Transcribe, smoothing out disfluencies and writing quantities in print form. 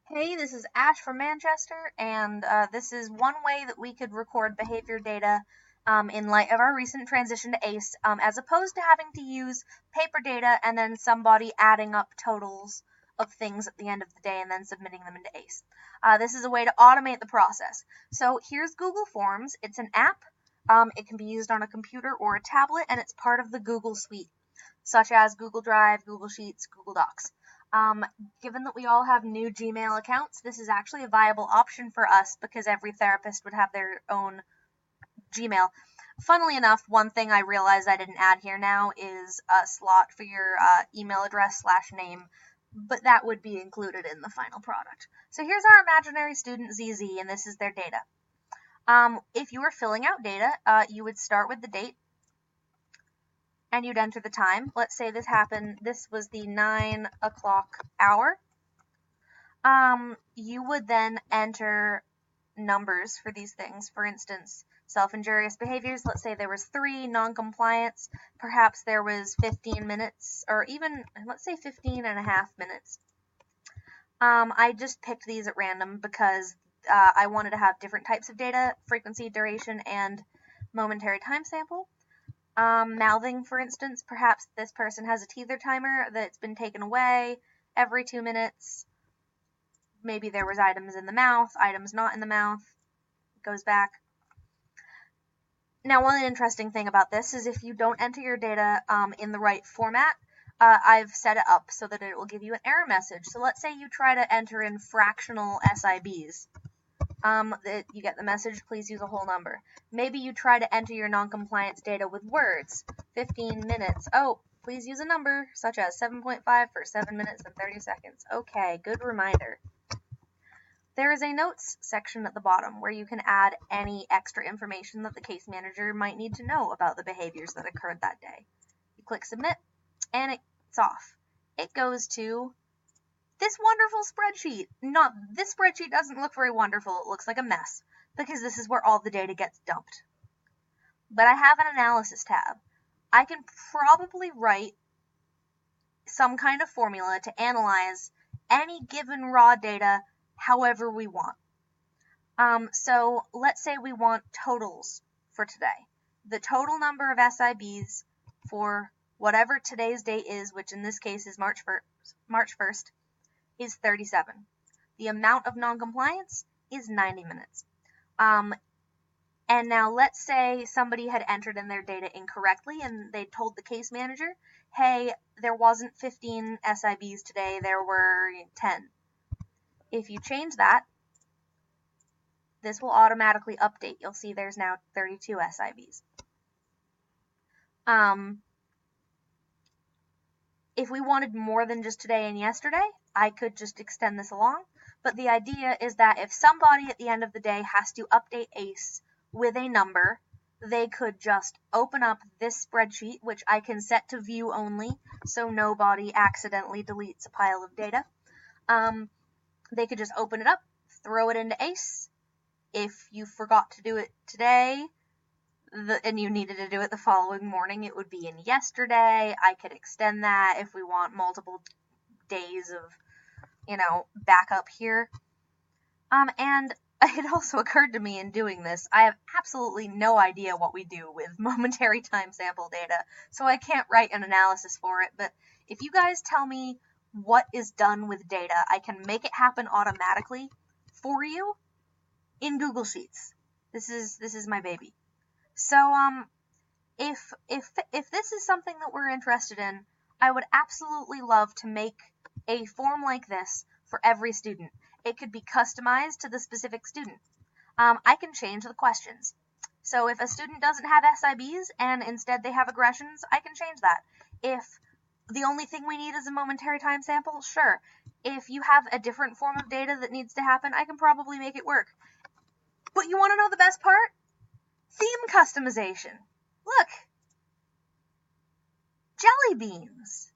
Hey, this is Ash from Manchester, and this is one way that we could record behavior data in light of our recent transition to ACE, as opposed to having to use paper data and then somebody adding up totals of things at the end of the day and then submitting them into ACE. This is a way to automate the process. So here's Google Forms. It's an app. It can be used on a computer or a tablet, and it's part of the Google Suite, such as Google Drive, Google Sheets, Google Docs. Given that we all have new Gmail accounts, this is actually a viable option for us because every therapist would have their own Gmail. Funnily enough, one thing I realized I didn't add here now is a slot for your email address / name, but that would be included in the final product. So here's our imaginary student ZZ, and this is their data. If you were filling out data, you would start with the date, and you'd enter the time. Let's say this was the 9 o'clock hour. You would then enter numbers for these things. For instance, self-injurious behaviors, let's say there was 3, non-compliance, perhaps there was 15 minutes, or even, let's say 15 and a half minutes. I just picked these at random because I wanted to have different types of data, frequency, duration, and momentary time sample. Mouthing, for instance, perhaps this person has a teether timer that's been taken away every 2 minutes. Maybe there was items in the mouth, items not in the mouth. It goes back. Now, one interesting thing about this is if you don't enter your data in the right format, I've set it up so that it will give you an error message. So let's say you try to enter in fractional SIBs. You get the message, please use a whole number. Maybe you try to enter your non-compliance data with words. 15 minutes. Oh, please use a number such as 7.5 for 7 minutes and 30 seconds. Okay, good reminder. There is a notes section at the bottom where you can add any extra information that the case manager might need to know about the behaviors that occurred that day. You click submit, and it's off. It goes to this wonderful spreadsheet. This spreadsheet doesn't look very wonderful. It looks like a mess because this is where all the data gets dumped. But I have an analysis tab. I can probably write some kind of formula to analyze any given raw data however we want. So let's say we want totals for today. The total number of SIBs for whatever today's date is, which in this case is March 1st, is 37. The amount of non-compliance is 90 minutes. And now let's say somebody had entered in their data incorrectly and they told the case manager, hey, there wasn't 15 SIBs today, there were 10. If you change that, this will automatically update. You'll see there's now 32 SIBs. If we wanted more than just today and yesterday, I could just extend this along. But the idea is that if somebody at the end of the day has to update ACE with a number, they could just open up this spreadsheet, which I can set to view only, so nobody accidentally deletes a pile of data. They could just open it up, throw it into ACE. If you forgot to do it today, and you needed to do it the following morning, it would be in yesterday. I could extend that if we want multiple days of, backup here. And it also occurred to me in doing this, I have absolutely no idea what we do with momentary time sample data, so I can't write an analysis for it, but if you guys tell me what is done with data, I can make it happen automatically for you in Google Sheets. This is my baby. So, if this is something that we're interested in, I would absolutely love to make a form like this for every student. It could be customized to the specific student. I can change the questions. So if a student doesn't have SIBs and instead they have aggressions, I can change that. If the only thing we need is a momentary time sample, sure. If you have a different form of data that needs to happen, I can probably make it work. But you want to know the best part? Theme customization. Look. Jelly beans.